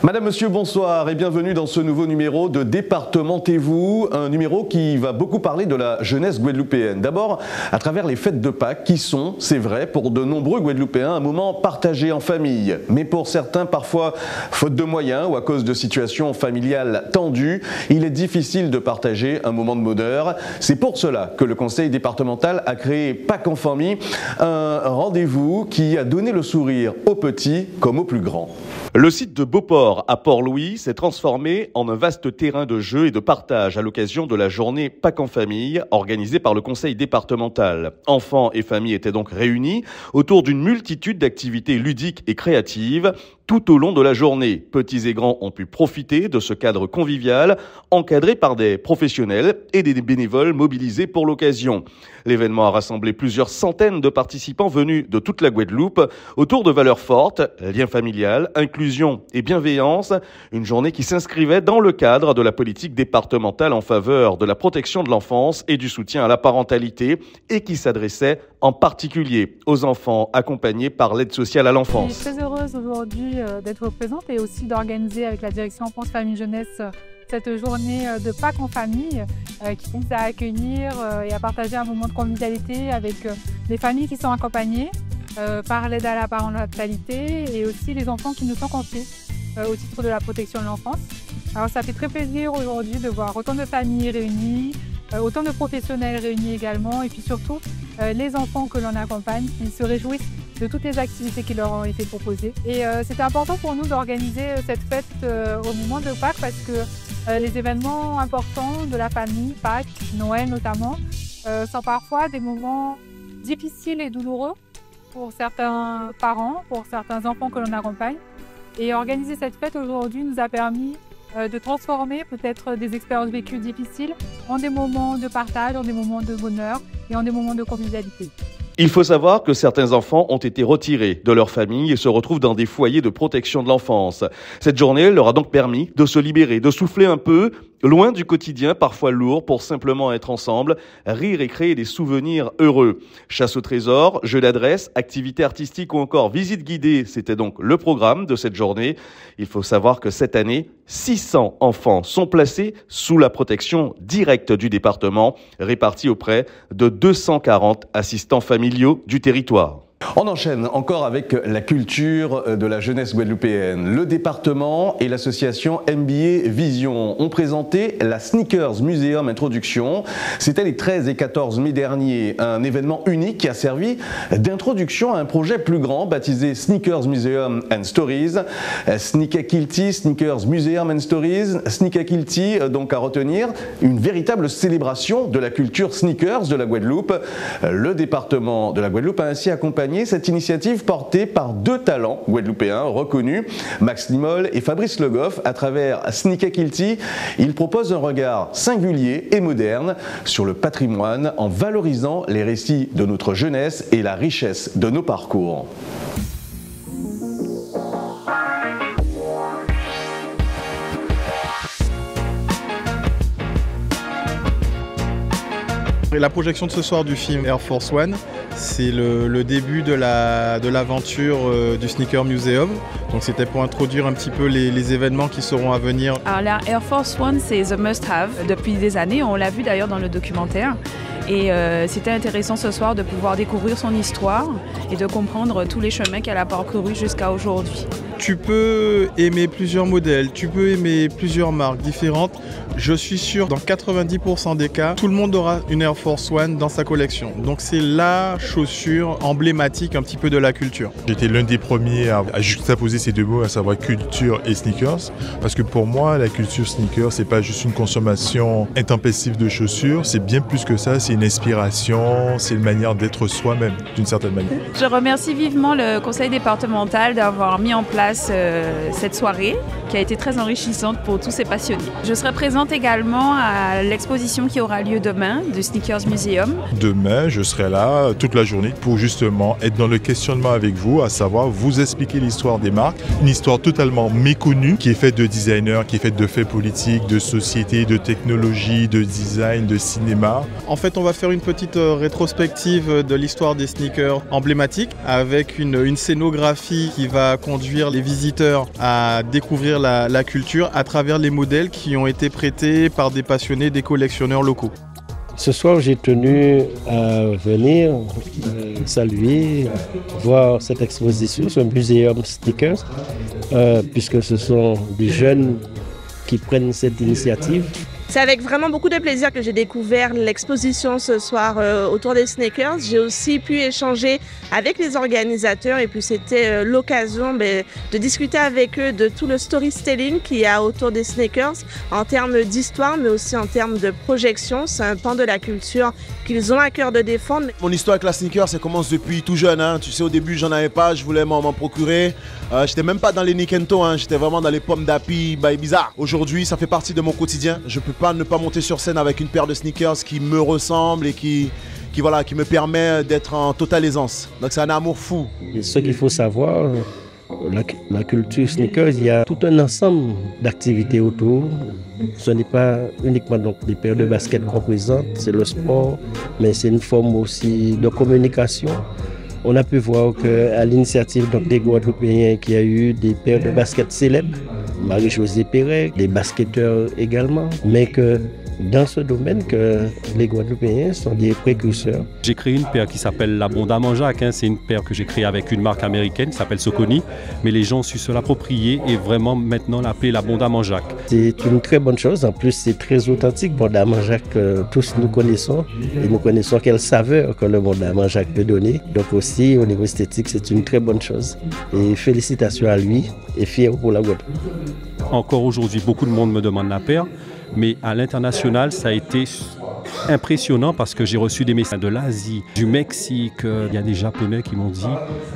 Madame, monsieur, bonsoir et bienvenue dans ce nouveau numéro de Départementez-vous, un numéro qui va beaucoup parler de la jeunesse guadeloupéenne. D'abord, à travers les fêtes de Pâques qui sont, c'est vrai, pour de nombreux Guadeloupéens, un moment partagé en famille. Mais pour certains, parfois, faute de moyens ou à cause de situations familiales tendues, il est difficile de partager un moment de bonheur. C'est pour cela que le conseil départemental a créé Pâques en famille, un rendez-vous qui a donné le sourire aux petits comme aux plus grands. Le site de Beauport à Port-Louis s'est transformé en un vaste terrain de jeu et de partage à l'occasion de la journée Pâques en famille organisée par le conseil départemental. Enfants et familles étaient donc réunis autour d'une multitude d'activités ludiques et créatives tout au long de la journée. Petits et grands ont pu profiter de ce cadre convivial encadré par des professionnels et des bénévoles mobilisés pour l'occasion. L'événement a rassemblé plusieurs centaines de participants venus de toute la Guadeloupe autour de valeurs fortes, lien familial, inclusion et bienveillance. Une journée qui s'inscrivait dans le cadre de la politique départementale en faveur de la protection de l'enfance et du soutien à la parentalité et qui s'adressait en particulier aux enfants accompagnés par l'aide sociale à l'enfance. Je suis très heureuse aujourd'hui d'être présente et aussi d'organiser avec la direction Enfance, Famille, Jeunesse cette journée de Pâques en famille qui vise à accueillir et à partager un moment de convivialité avec les familles qui sont accompagnées par l'aide à la parentalité et aussi les enfants qui nous sont confiés au titre de la protection de l'enfance. Alors ça fait très plaisir aujourd'hui de voir autant de familles réunies, autant de professionnels réunis également et puis surtout les enfants que l'on accompagne qui se réjouissent de toutes les activités qui leur ont été proposées. Et c'était important pour nous d'organiser cette fête au moment de Pâques parce que les événements importants de la famille, Pâques, Noël notamment, sont parfois des moments difficiles et douloureux pour certains parents, pour certains enfants que l'on accompagne. Et organiser cette fête aujourd'hui nous a permis de transformer peut-être des expériences vécues difficiles en des moments de partage, en des moments de bonheur et en des moments de convivialité. Il faut savoir que certains enfants ont été retirés de leur famille et se retrouvent dans des foyers de protection de l'enfance. Cette journée leur a donc permis de se libérer, de souffler un peu, loin du quotidien parfois lourd pour simplement être ensemble, rire et créer des souvenirs heureux. Chasse au trésor, jeux d'adresse, activités artistiques ou encore visites guidées, c'était donc le programme de cette journée. Il faut savoir que cette année, 600 enfants sont placés sous la protection directe du département, répartis auprès de 240 assistants familiaux du territoire. On enchaîne encore avec la culture de la jeunesse guadeloupéenne. Le département et l'association MBA Vision ont présenté la Sneakers Museum Introduction. C'était les 13 et 14 mai dernier, un événement unique qui a servi d'introduction à un projet plus grand baptisé Sneakers Museum and Stories. Sneakakilty, Sneakers Museum and Stories. Sneakakilty, donc à retenir, une véritable célébration de la culture sneakers de la Guadeloupe. Le département de la Guadeloupe a ainsi accompagné cette initiative portée par deux talents guadeloupéens reconnus, Max Limol et Fabrice Le Goff. À travers Sneakakilty, ils proposent un regard singulier et moderne sur le patrimoine en valorisant les récits de notre jeunesse et la richesse de nos parcours. La projection de ce soir du film Air Force One, c'est le début de l'aventure du Sneaker Museum. Donc c'était pour introduire un petit peu les événements qui seront à venir. Alors la Air Force One, c'est the must-have depuis des années. On l'a vu d'ailleurs dans le documentaire. Et c'était intéressant ce soir de pouvoir découvrir son histoire et de comprendre tous les chemins qu'elle a parcourus jusqu'à aujourd'hui. Tu peux aimer plusieurs modèles, tu peux aimer plusieurs marques différentes. Je suis sûr, dans 90% des cas, tout le monde aura une Air Force One dans sa collection. Donc c'est la chaussure emblématique un petit peu de la culture. J'étais l'un des premiers à juxtaposer ces deux mots, à savoir culture et sneakers. Parce que pour moi, la culture sneakers, c'est pas juste une consommation intempestive de chaussures, c'est bien plus que ça, c'est une inspiration, c'est une manière d'être soi-même, d'une certaine manière. Je remercie vivement le conseil départemental d'avoir mis en place cette soirée qui a été très enrichissante pour tous ces passionnés. Je serai présente également à l'exposition qui aura lieu demain du Sneakers Museum. Demain, je serai là toute la journée pour justement être dans le questionnement avec vous, à savoir vous expliquer l'histoire des marques, une histoire totalement méconnue qui est faite de designers, qui est faite de faits politiques, de société, de technologie, de design, de cinéma. En fait, on va faire une petite rétrospective de l'histoire des sneakers emblématiques avec une scénographie qui va conduire les visiteurs à découvrir la culture à travers les modèles qui ont été prêtés par des passionnés, des collectionneurs locaux. Ce soir, j'ai tenu à venir saluer, voir cette exposition sur le muséum Sneakers, puisque ce sont des jeunes qui prennent cette initiative. C'est avec vraiment beaucoup de plaisir que j'ai découvert l'exposition ce soir autour des sneakers. J'ai aussi pu échanger avec les organisateurs et puis c'était l'occasion de discuter avec eux de tout le storytelling qu'il y a autour des sneakers en termes d'histoire mais aussi en termes de projection. C'est un pan de la culture qu'ils ont à cœur de défendre. Mon histoire avec la sneaker, ça commence depuis tout jeune. Hein. Tu sais, au début, j'en avais pas, je voulais m'en procurer. J'étais même pas dans les Nikento, hein. J'étais vraiment dans les pommes d'api, by Bizarre. Aujourd'hui, ça fait partie de mon quotidien. Je peux pas ne pas monter sur scène avec une paire de sneakers qui me ressemble et qui me permet d'être en totale aisance. Donc c'est un amour fou. Et ce qu'il faut savoir, la culture sneakers, il y a tout un ensemble d'activités autour. Ce n'est pas uniquement donc des paires de baskets qu'on présente, c'est le sport, mais c'est une forme aussi de communication. On a pu voir qu'à l'initiative des Guadeloupéens, qu'il y a eu des paires de baskets célèbres, Marie-Josée Perret, des basketteurs également, mais que dans ce domaine que les Guadeloupéens sont des précurseurs. J'ai créé une paire qui s'appelle la Bonda Manjac. C'est une paire que j'ai créée avec une marque américaine qui s'appelle Soconi, mais les gens ont su se l'approprier et vraiment maintenant l'appeler la Bonda Manjac. C'est une très bonne chose. En plus, c'est très authentique. Bonda Manjac, tous nous connaissons et nous connaissons quelle saveur que le Bonda Manjac peut donner. Donc aussi, au niveau esthétique, c'est une très bonne chose. Et félicitations à lui et fier pour la Guadeloupe. Encore aujourd'hui, beaucoup de monde me demande la paire. Mais à l'international, ça a été impressionnant parce que j'ai reçu des messages de l'Asie, du Mexique. Il y a des Japonais qui m'ont dit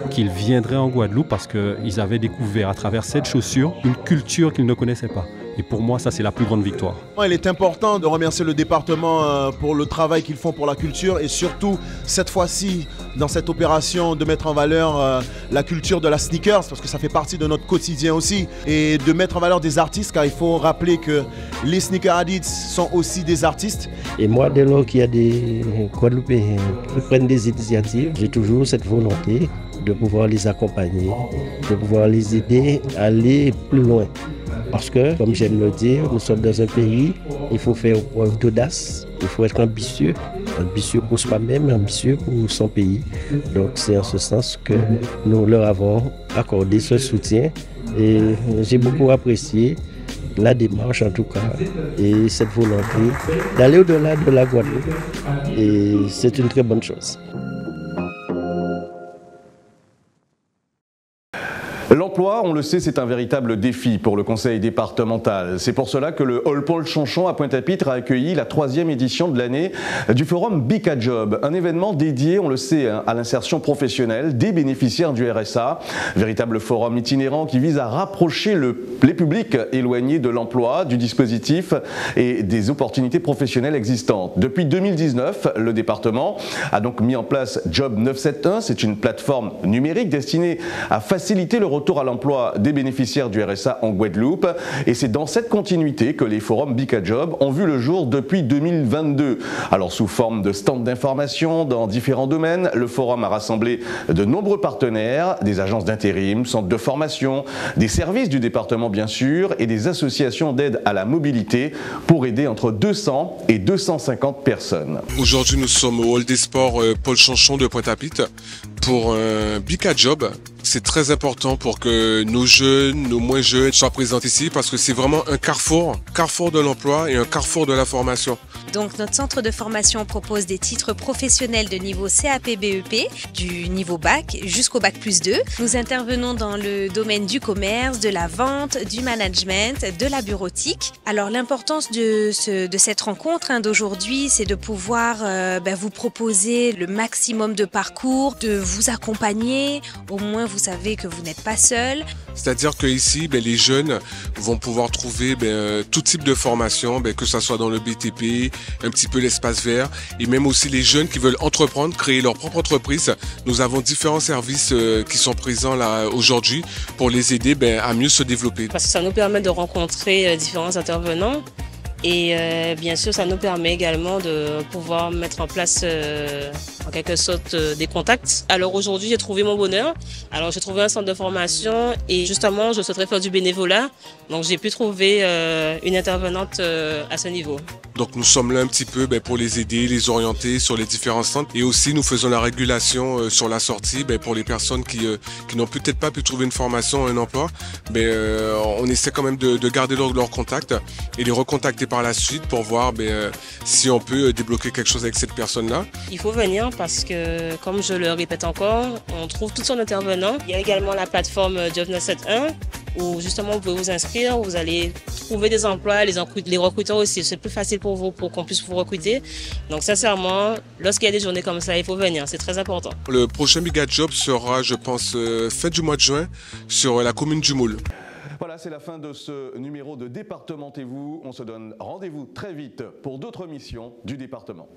qu'ils viendraient en Guadeloupe parce qu'ils avaient découvert à travers cette chaussure une culture qu'ils ne connaissaient pas. Et pour moi, ça, c'est la plus grande victoire. Il est important de remercier le département pour le travail qu'ils font pour la culture et surtout, cette fois-ci, dans cette opération, de mettre en valeur la culture de la sneakers parce que ça fait partie de notre quotidien aussi et de mettre en valeur des artistes car il faut rappeler que les sneaker addicts sont aussi des artistes. Et moi, dès lors qu'il y a des Guadeloupéens qui prennent des initiatives, j'ai toujours cette volonté de pouvoir les accompagner, de pouvoir les aider à aller plus loin. Parce que, comme j'aime le dire, nous sommes dans un pays, il faut faire preuve d'audace, il faut être ambitieux pour soi-même, ambitieux pour son pays. Donc c'est en ce sens que nous leur avons accordé ce soutien et j'ai beaucoup apprécié la démarche en tout cas et cette volonté d'aller au-delà de la Guadeloupe et c'est une très bonne chose. L'emploi, on le sait, c'est un véritable défi pour le conseil départemental. C'est pour cela que le Hall Paul Chanchon à Pointe-à-Pitre a accueilli la 3e édition de l'année du forum Bica Job, un événement dédié, on le sait, à l'insertion professionnelle des bénéficiaires du RSA. Véritable forum itinérant qui vise à rapprocher les publics éloignés de l'emploi, du dispositif et des opportunités professionnelles existantes. Depuis 2019, le département a donc mis en place Job 971. C'est une plateforme numérique destinée à faciliter le retour à l'emploi des bénéficiaires du RSA en Guadeloupe. Et c'est dans cette continuité que les forums Bica Job ont vu le jour depuis 2022. Alors sous forme de stands d'information dans différents domaines, le forum a rassemblé de nombreux partenaires, des agences d'intérim, centres de formation, des services du département bien sûr et des associations d'aide à la mobilité pour aider entre 200 et 250 personnes. Aujourd'hui nous sommes au Hall des Sports Paul Chanchon de Pointe-à-Pitre pour un Bica Job. C'est très important pour que nos jeunes, nos moins jeunes soient présents ici parce que c'est vraiment un carrefour de l'emploi et un carrefour de la formation. Donc notre centre de formation propose des titres professionnels de niveau CAP-BEP, du niveau bac jusqu'au bac+2. Nous intervenons dans le domaine du commerce, de la vente, du management, de la bureautique. Alors l'importance de cette rencontre d'aujourd'hui, c'est de pouvoir vous proposer le maximum de parcours, de vous accompagner, au moins vous savez que vous n'êtes pas seul. C'est-à-dire qu'ici, les jeunes vont pouvoir trouver tout type de formation, que ce soit dans le BTP, un petit peu l'espace vert, et même aussi les jeunes qui veulent entreprendre, créer leur propre entreprise. Nous avons différents services qui sont présents là aujourd'hui pour les aider à mieux se développer. Parce que ça nous permet de rencontrer différents intervenants Et bien sûr, ça nous permet également de pouvoir mettre en place en quelque sorte des contacts. Alors aujourd'hui, j'ai trouvé mon bonheur. Alors j'ai trouvé un centre de formation et justement, je souhaiterais faire du bénévolat. Donc j'ai pu trouver une intervenante à ce niveau. Donc nous sommes là un petit peu pour les aider, les orienter sur les différents centres. Et aussi, nous faisons la régulation sur la sortie pour les personnes qui n'ont peut-être pas pu trouver une formation, un emploi. On essaie quand même de garder leur contact et les recontacter par la suite pour voir si on peut débloquer quelque chose avec cette personne-là. Il faut venir parce que, comme je le répète encore, on trouve toutes sortes d'intervenants. Il y a également la plateforme Job 971 où justement vous pouvez vous inscrire, vous allez trouver des emplois, les recruteurs aussi, c'est plus facile pour vous, pour qu'on puisse vous recruter. Donc sincèrement, lorsqu'il y a des journées comme ça, il faut venir, c'est très important. Le prochain Méga Job sera, je pense, fin du mois de juin sur la commune du Moule. Voilà, c'est la fin de ce numéro de Départementez-vous. On se donne rendez-vous très vite pour d'autres missions du département.